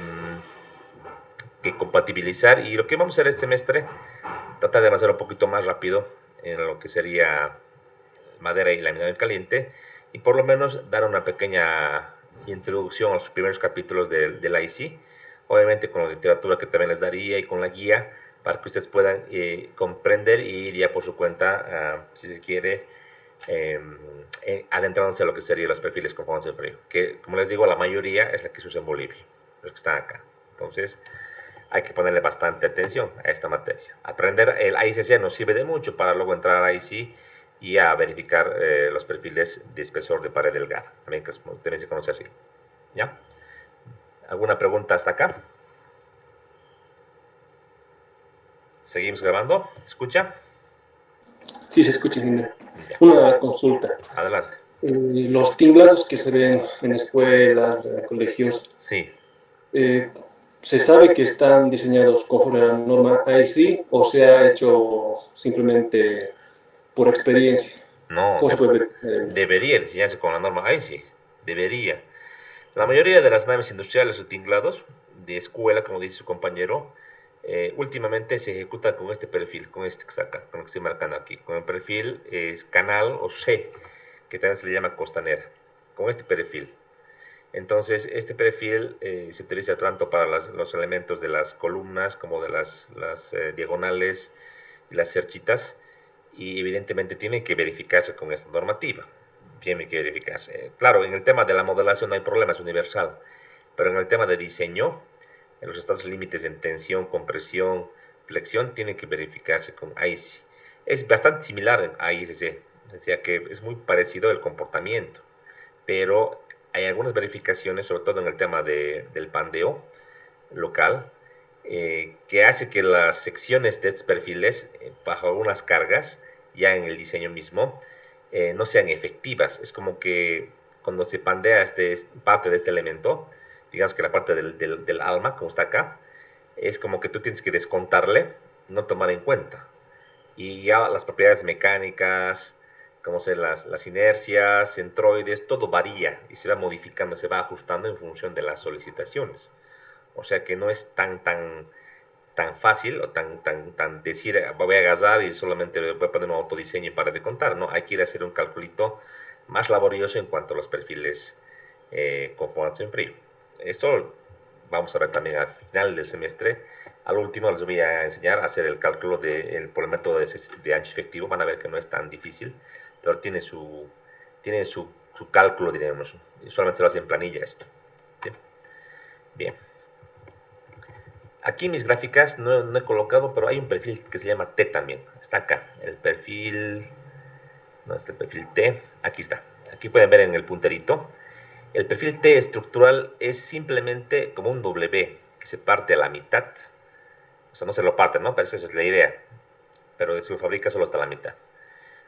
compatibilizar, y lo que vamos a hacer este semestre, tratar de avanzar un poquito más rápido en lo que sería madera y laminado en caliente, y por lo menos dar una pequeña introducción a los primeros capítulos del IC, obviamente con la literatura que también les daría y con la guía, para que ustedes puedan comprender y ir ya por su cuenta, si se quiere, adentrándose a lo que serían los perfiles conformados en frío, que como les digo, la mayoría es la que se usa en Bolivia, los que están acá. Entonces, hay que ponerle bastante atención a esta materia. Aprender el AICC nos sirve de mucho para luego entrar a IC y a verificar los perfiles de espesor de pared delgada, también se conoce así. ¿Ya? ¿Alguna pregunta hasta acá? ¿Seguimos grabando? ¿Se escucha? Sí, se escucha, Linda. Una consulta. Adelante. Los tinglados que se ven en escuelas, colegios, sí. ¿Se sabe que están diseñados conforme a la norma IC o se ha hecho simplemente por experiencia? No, ¿Cómo se puede ver? debería diseñarse con la norma ISI, debería. La mayoría de las naves industriales o tinglados de escuela, como dice su compañero, últimamente se ejecuta con este perfil, con este que está acá, con el que estoy marcando aquí, con el perfil canal o C, que también se le llama costanera, con este perfil. Entonces, este perfil se utiliza tanto para los elementos de las columnas como de las diagonales y las cerchitas, y evidentemente tiene que verificarse con esta normativa. Tiene que verificarse. Claro, en el tema de la modelación no hay problema, es universal, pero en el tema de diseño, en los estados límites en tensión, compresión, flexión, tiene que verificarse con IC. Es bastante similar a ISC, o sea que es muy parecido el comportamiento, pero hay algunas verificaciones, sobre todo en el tema del pandeo local, que hace que las secciones de estos perfiles, bajo algunas cargas, ya en el diseño mismo, no sean efectivas. Es como que cuando se pandea parte de este elemento, digamos que la parte del alma, como está acá, es como que tú tienes que descontarle, no tomar en cuenta. Y ya las propiedades mecánicas, como ser las inercias, centroides, todo varía y se va modificando, se va ajustando en función de las solicitaciones. O sea que no es tan fácil o tan decir voy a agarrar y solamente voy a poner un autodiseño para de contar, ¿no? Hay que ir a hacer un calculito más laborioso en cuanto a los perfiles con formación frío. Esto vamos a ver también al final del semestre. Al último les voy a enseñar a hacer el cálculo por el método de ancho efectivo. Van a ver que no es tan difícil, pero tiene su cálculo, diremos. Y solamente se lo hace en planilla esto. Bien. Bien. Aquí en mis gráficas no he colocado, pero hay un perfil que se llama T también. Está acá. El perfil. ¿Dónde está el perfil T? Aquí está. Aquí pueden ver en el punterito. El perfil T estructural es simplemente como un W que se parte a la mitad. O sea, no se lo parte, ¿no? Pero esa es la idea. Pero se lo fabrica solo hasta la mitad.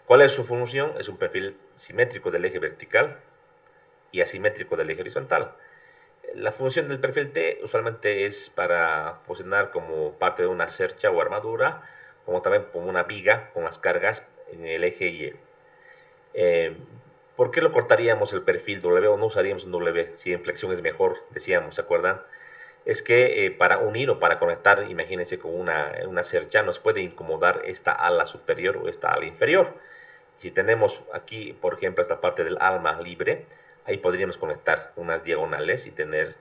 ¿Cuál es su función? Es un perfil simétrico del eje vertical y asimétrico del eje horizontal. La función del perfil T usualmente es para posicionar como parte de una cercha o armadura, como también como una viga con las cargas en el eje Y. ¿Por qué lo cortaríamos el perfil W o no usaríamos un W si en flexión es mejor? Decíamos, ¿se acuerdan? Es que para unir o para conectar, imagínense con una cercha, nos puede incomodar esta ala superior o esta ala inferior. Si tenemos aquí, por ejemplo, esta parte del alma libre, ahí podríamos conectar unas diagonales y tener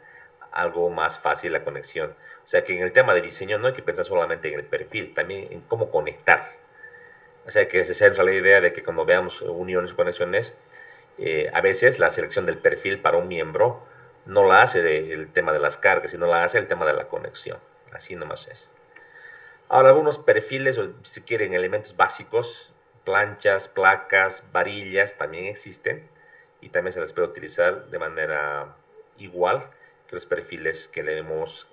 algo más fácil la conexión. O sea que en el tema de diseño no hay que pensar solamente en el perfil, también en cómo conectar. O sea que se centra la idea de que cuando veamos uniones o conexiones, a veces la selección del perfil para un miembro no la hace el tema de las cargas, sino la hace el tema de la conexión. Así nomás es. Ahora, algunos perfiles, o si quieren, elementos básicos, planchas, placas, varillas, también existen y también se les puede utilizar de manera igual que los perfiles que le hemos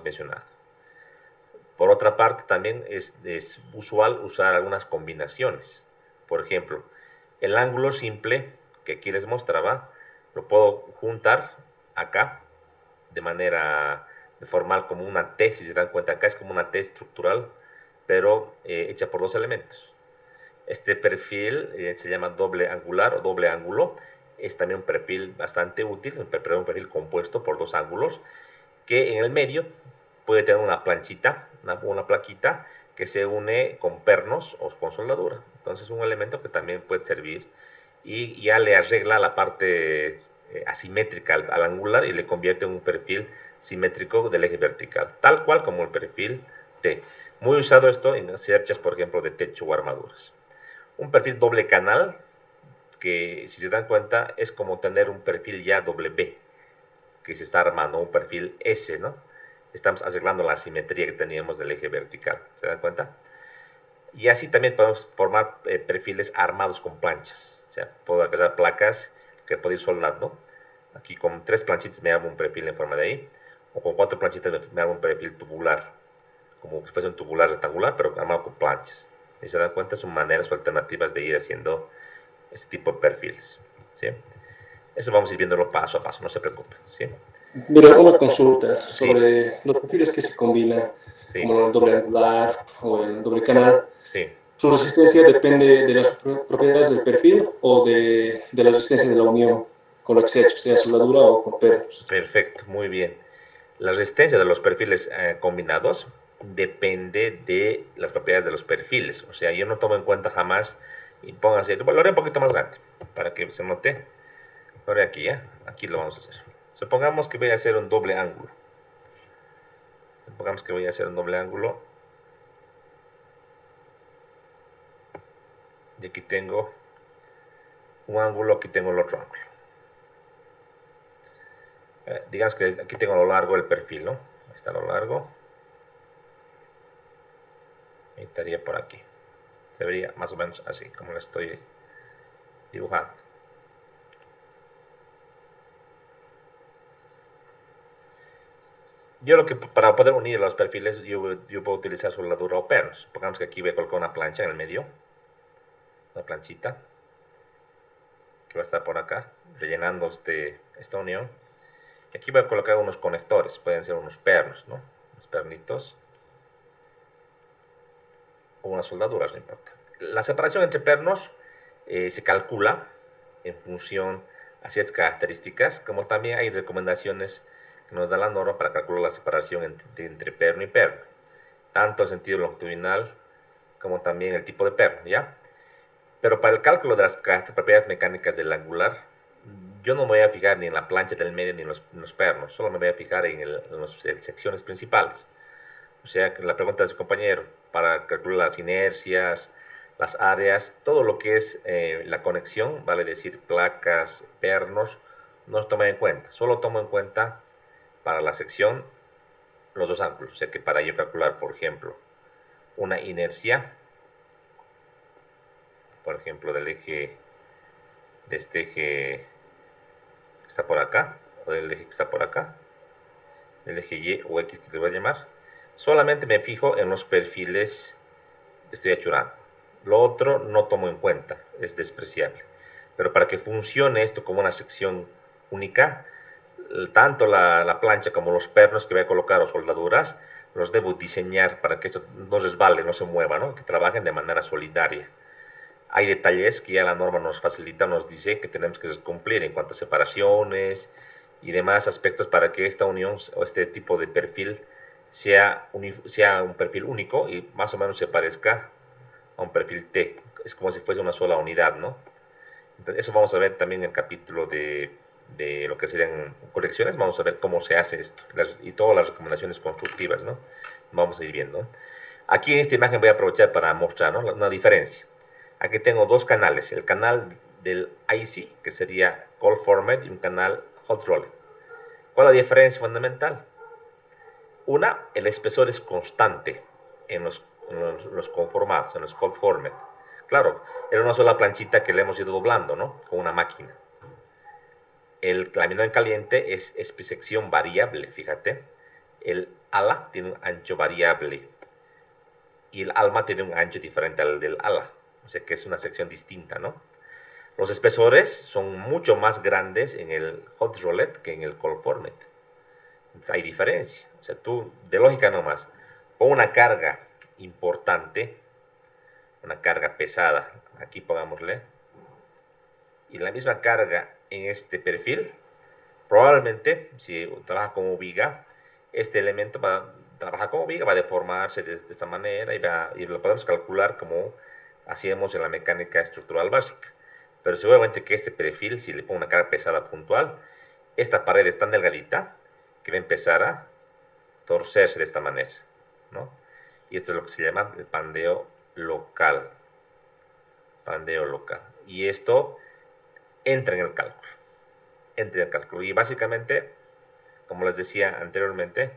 mencionado. Por otra parte, también es usual usar algunas combinaciones. Por ejemplo, el ángulo simple que aquí les mostraba, lo puedo juntar acá de formar como una T, si se dan cuenta, acá es como una T estructural, pero hecha por dos elementos. Este perfil se llama doble angular o doble ángulo, es también un perfil bastante útil, un perfil compuesto por dos ángulos, que en el medio puede tener una planchita, una plaquita que se une con pernos o con soldadura. Entonces es un elemento que también puede servir y ya le arregla la parte asimétrica al angular y le convierte en un perfil simétrico del eje vertical, tal cual como el perfil T. Muy usado esto en cerchas, por ejemplo, de techo o armaduras. Un perfil doble canal, que si se dan cuenta es como tener un perfil ya W, que se está armando, un perfil S, ¿no? Estamos arreglando la simetría que teníamos del eje vertical, ¿se dan cuenta? Y así también podemos formar perfiles armados con planchas. O sea, puedo agarrar placas que puedo ir soldando. Aquí con 3 planchitas me hago un perfil en forma de I, o con 4 planchitas me hago un perfil tubular, como si fuese un tubular rectangular, pero armado con planchas. Y se dan cuenta, son maneras o alternativas de ir haciendo este tipo de perfiles, ¿sí? Eso vamos a ir viéndolo paso a paso, no se preocupen, ¿sí? Mira, una consulta Sí. sobre los perfiles que se combinan, Sí. como el doble angular o el doble canal. Sí. Su resistencia depende de las propiedades del perfil o de la resistencia de la unión con lo que se ha hecho, sea soldadura o con pernos. Perfecto, muy bien. La resistencia de los perfiles combinados depende de las propiedades de los perfiles. O sea, yo no tomo en cuenta jamás, y pónganse, lo haré un poquito más grande para que se note. Lo haré aquí, ¿ya? Aquí lo vamos a hacer. Supongamos que voy a hacer un doble ángulo. Supongamos que voy a hacer un doble ángulo. Y aquí tengo un ángulo, aquí tengo el otro ángulo. Digamos que aquí tengo a lo largo el perfil, ¿no? Ahí está a lo largo. Y estaría por aquí. Se vería más o menos así, como lo estoy dibujando. Yo lo que, para poder unir los perfiles, yo puedo utilizar soldadura o pernos. Supongamos que aquí voy a colocar una plancha en el medio. Una planchita. Que va a estar por acá, rellenando esta unión. Y aquí voy a colocar unos conectores. Pueden ser unos pernos, ¿no? Unos pernitos. O unas soldaduras, no importa. La separación entre pernos se calcula en función a ciertas características, como también hay recomendaciones que nos da la norma para calcular la separación entre perno y perno, tanto en sentido longitudinal como también el tipo de perno, ¿ya? Pero para el cálculo de las propiedades mecánicas del angular, yo no me voy a fijar ni en la plancha del medio ni en los pernos, solo me voy a fijar en las secciones principales. O sea, que la pregunta de su compañero, para calcular las inercias, las áreas, todo lo que es la conexión, vale decir placas, pernos, no se toma en cuenta. Solo tomo en cuenta para la sección los dos ángulos. O sea que para yo calcular, por ejemplo, una inercia, por ejemplo, del eje, de este eje que está por acá, o del eje que está por acá, del eje Y o X que le voy a llamar, solamente me fijo en los perfiles que estoy achurando. Lo otro no tomo en cuenta, es despreciable. Pero para que funcione esto como una sección única, tanto la plancha como los pernos que voy a colocar o soldaduras, los debo diseñar para que esto no resbale, no se mueva, ¿no? Que trabajen de manera solidaria. Hay detalles que ya la norma nos facilita, nos dice que tenemos que cumplir en cuanto a separaciones y demás aspectos para que esta unión o este tipo de perfil sea un perfil único y más o menos se parezca a un perfil T. Es como si fuese una sola unidad, ¿no? Entonces, eso vamos a ver también en el capítulo de lo que serían correcciones. Vamos a ver cómo se hace esto y todas las recomendaciones constructivas, ¿no? Vamos a ir viendo. Aquí en esta imagen voy a aprovechar para mostrar, ¿no?, una diferencia. Aquí tengo dos canales, el canal del IC, que sería Cold Format, y un canal Hot Rolled. ¿Cuál es la diferencia fundamental? Una, el espesor es constante en los conformados, en los Cold Format. Claro, era una sola planchita que le hemos ido doblando, ¿no?, con una máquina. El laminado en caliente es espesección variable, fíjate. El ala tiene un ancho variable y el alma tiene un ancho diferente al del ala. O sea que es una sección distinta, ¿no? Los espesores son mucho más grandes en el hot roulette que en el cold format. Entonces hay diferencia. O sea, tú, de lógica nomás, pon una carga importante, una carga pesada, aquí pongámosle, y la misma carga en este perfil, probablemente, si trabaja como viga, este elemento va a trabajar como viga, va a deformarse de esta manera y lo podemos calcular como hacíamos en la mecánica estructural básica. Pero seguramente que este perfil, si le pongo una carga pesada puntual, esta pared es tan delgadita que va a empezar a torcerse de esta manera, ¿no? Y esto es lo que se llama el pandeo local. Pandeo local. Y esto entra en el cálculo. Entra en el cálculo. Y básicamente, como les decía anteriormente,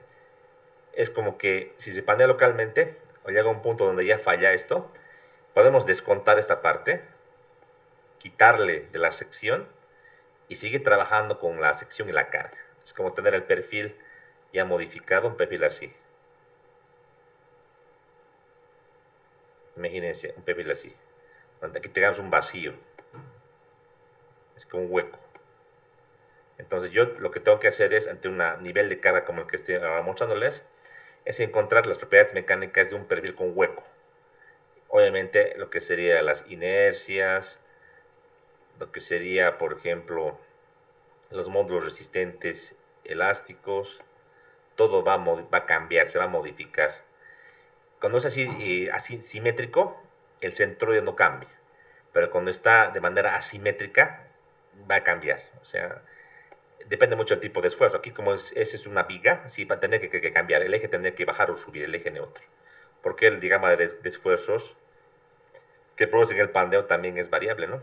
es como que si se pandea localmente o llega a un punto donde ya falla esto, podemos descontar esta parte, quitarle de la sección y sigue trabajando con la sección y la carga. Es como tener el perfil ya modificado, un perfil así. Imagínense, un perfil así. Donde aquí tengamos un vacío. Es como un hueco. Entonces yo lo que tengo que hacer es, ante un nivel de carga como el que estoy ahora mostrándoles, es encontrar las propiedades mecánicas de un perfil con hueco. obviamente lo que sería las inercias, lo que sería, por ejemplo, los módulos resistentes elásticos, todo va a cambiar, se va a modificar. Cuando es así, así simétrico, el centroide no cambia, pero cuando está de manera asimétrica, va a cambiar. O sea, depende mucho del tipo de esfuerzo. Aquí como esa es una viga, sí va a tener que cambiar. El eje tendrá que bajar o subir, el eje neutro. Porque el diagrama de esfuerzos que producen el pandeo también es variable, ¿no?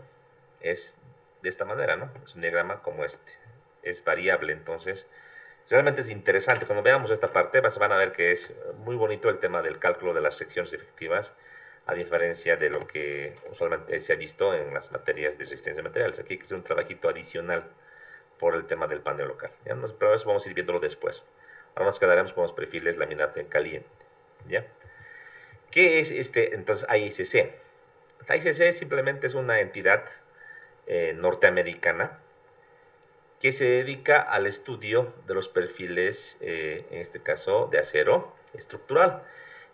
Es de esta manera, ¿no? Es un diagrama como este. Es variable, entonces realmente es interesante. Cuando veamos esta parte van a ver que es muy bonito el tema del cálculo de las secciones efectivas, a diferencia de lo que usualmente se ha visto en las materias de resistencia de materiales. Aquí hay que hacer un trabajito adicional por el tema del paneo local. ¿Ya? Pero eso vamos a ir viéndolo después. Ahora nos quedaremos con los perfiles laminados en caliente. ¿Ya? ¿Qué es entonces AICC? AICC simplemente es una entidad norteamericana que se dedica al estudio de los perfiles, en este caso de acero estructural.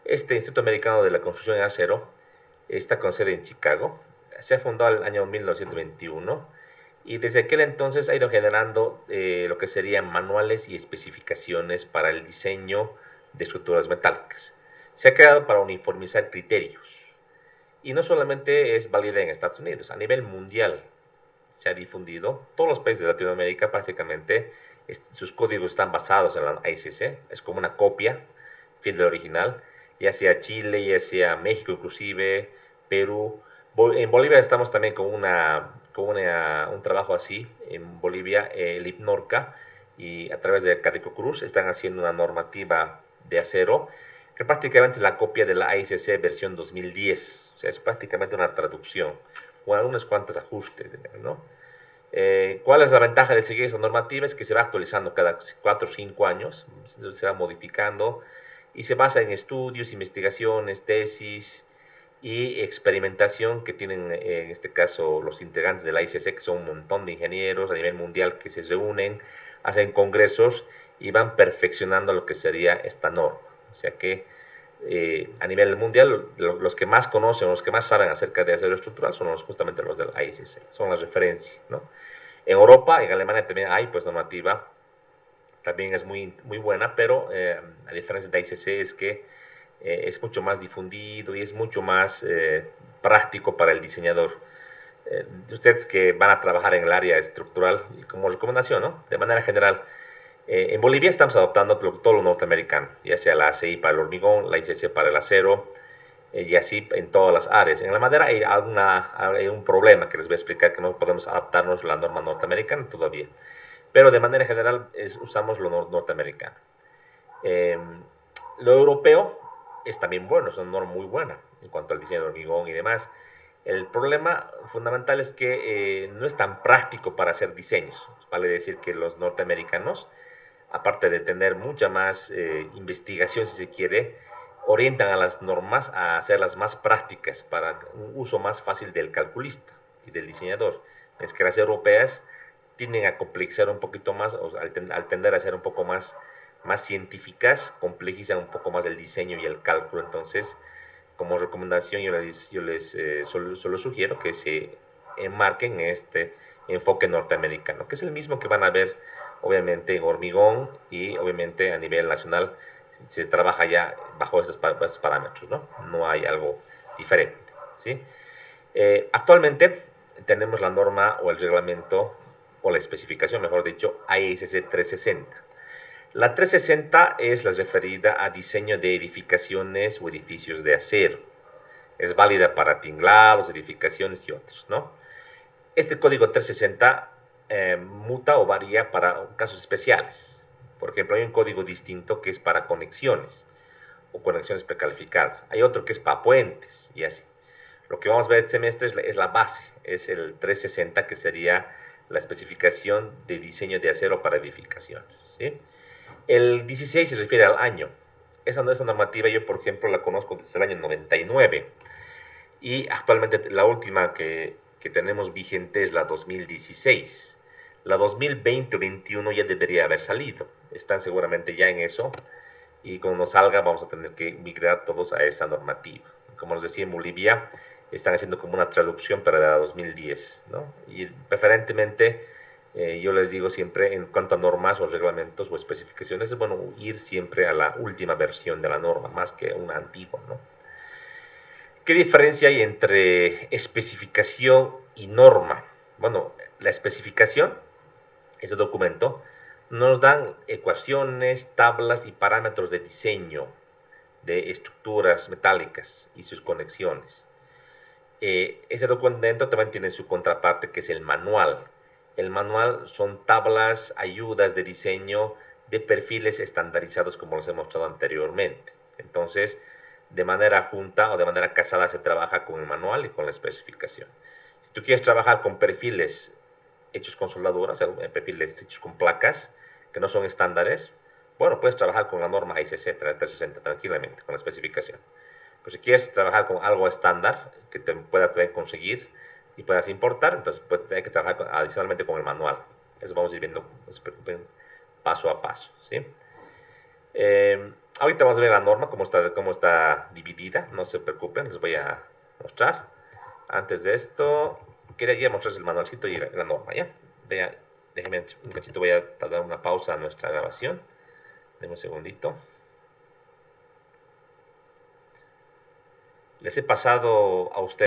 Este Instituto Americano de la Construcción de Acero está con sede en Chicago. Se ha fundado en el año 1921 y desde aquel entonces ha ido generando lo que serían manuales y especificaciones para el diseño de estructuras metálicas. Se ha creado para uniformizar criterios. Y no solamente es válida en Estados Unidos, a nivel mundial se ha difundido. Todos los países de Latinoamérica prácticamente sus códigos están basados en la AICC, es como una copia fiel del original, ya sea Chile, ya sea México inclusive, Perú. En Bolivia estamos también con un trabajo así, en Bolivia el IPNORCA y a través de Cadeco Cruz están haciendo una normativa de acero que prácticamente es la copia de la AICC versión 2010, o sea, es prácticamente una traducción o algunos cuantos ajustes, ¿no? ¿Cuál es la ventaja de seguir esa normativa? Es que se va actualizando cada 4 o 5 años, se va modificando y se basa en estudios, investigaciones, tesis y experimentación que tienen en este caso los integrantes de la ICC, que son un montón de ingenieros a nivel mundial que se reúnen, hacen congresos y van perfeccionando lo que sería esta norma. O sea que a nivel mundial, los que más conocen, los que más saben acerca de acero estructural son justamente los del ICC, son las referencias, ¿no? En Europa, en Alemania también hay pues normativa, también es muy buena, pero a diferencia de ICC es que es mucho más difundido y es mucho más práctico para el diseñador. Ustedes que van a trabajar en el área estructural, como recomendación, ¿no? De manera general, en Bolivia estamos adoptando todo lo norteamericano, ya sea la ACI para el hormigón, la ICC para el acero, y así en todas las áreas. En la madera hay un problema que les voy a explicar, que no podemos adaptarnos a la norma norteamericana todavía, pero de manera general usamos lo norteamericano. Eh, lo europeo es también bueno, es una norma muy buena en cuanto al diseño de hormigón y demás. El problema fundamental es que no es tan práctico para hacer diseños. Vale decir que los norteamericanos, aparte de tener mucha más investigación, si se quiere, orientan a las normas a hacerlas más prácticas para un uso más fácil del calculista y del diseñador. Es que las europeas tienden a complejizar un poquito más, o al tender a ser un poco más científicas, complejizan un poco más el diseño y el cálculo. Entonces, como recomendación, yo les solo sugiero que se enmarquen en este enfoque norteamericano, que es el mismo que van a ver obviamente en hormigón y obviamente a nivel nacional se trabaja ya bajo estos parámetros, ¿no? No hay algo diferente, ¿sí? Actualmente tenemos la norma o el reglamento o la especificación, mejor dicho, ISC 360. La 360 es la referida a diseño de edificaciones o edificios de acero. Es válida para tinglados, edificaciones y otros, ¿no? Este código 360 muta o varía para casos especiales. Por ejemplo, hay un código distinto que es para conexiones o conexiones precalificadas. Hay otro que es para puentes y así. Lo que vamos a ver este semestre es la base, es el 360, que sería la especificación de diseño de acero para edificaciones, ¿sí? El 16 se refiere al año. Esa normativa yo, por ejemplo, la conozco desde el año 99 y actualmente la última que tenemos vigente es la 2016. La 2020-21 ya debería haber salido. Están seguramente ya en eso y cuando salga vamos a tener que migrar todos a esa normativa, como les decía, en Bolivia están haciendo como una traducción para la 2010, ¿no? Y preferentemente, yo les digo siempre, en cuanto a normas o reglamentos o especificaciones, es bueno ir siempre a la última versión de la norma, más que una antigua, ¿no? ¿Qué diferencia hay entre especificación y norma? Bueno, la especificación, ese documento, nos dan ecuaciones, tablas y parámetros de diseño de estructuras metálicas y sus conexiones. Ese documento también tiene su contraparte, que es el manual. El manual son tablas, ayudas de diseño de perfiles estandarizados, como los he mostrado anteriormente. Entonces, de manera junta o de manera casada se trabaja con el manual y con la especificación. Si tú quieres trabajar con perfiles hechos con soldadura, o sea, perfiles hechos con placas que no son estándares, bueno, puedes trabajar con la norma ICC 360 tranquilamente, con la especificación. Pero si quieres trabajar con algo estándar que te pueda conseguir y puedas importar, entonces pues, hay que trabajar adicionalmente con el manual. Eso vamos a ir viendo, no se preocupen, paso a paso, ¿sí? Ahorita vamos a ver la norma, cómo está dividida, no se preocupen, les voy a mostrar. Antes de esto, quería mostrarles el manualcito y la norma, ¿ya? Déjenme un cachito, voy a dar una pausa a nuestra grabación. Denme un segundito. Les he pasado a ustedes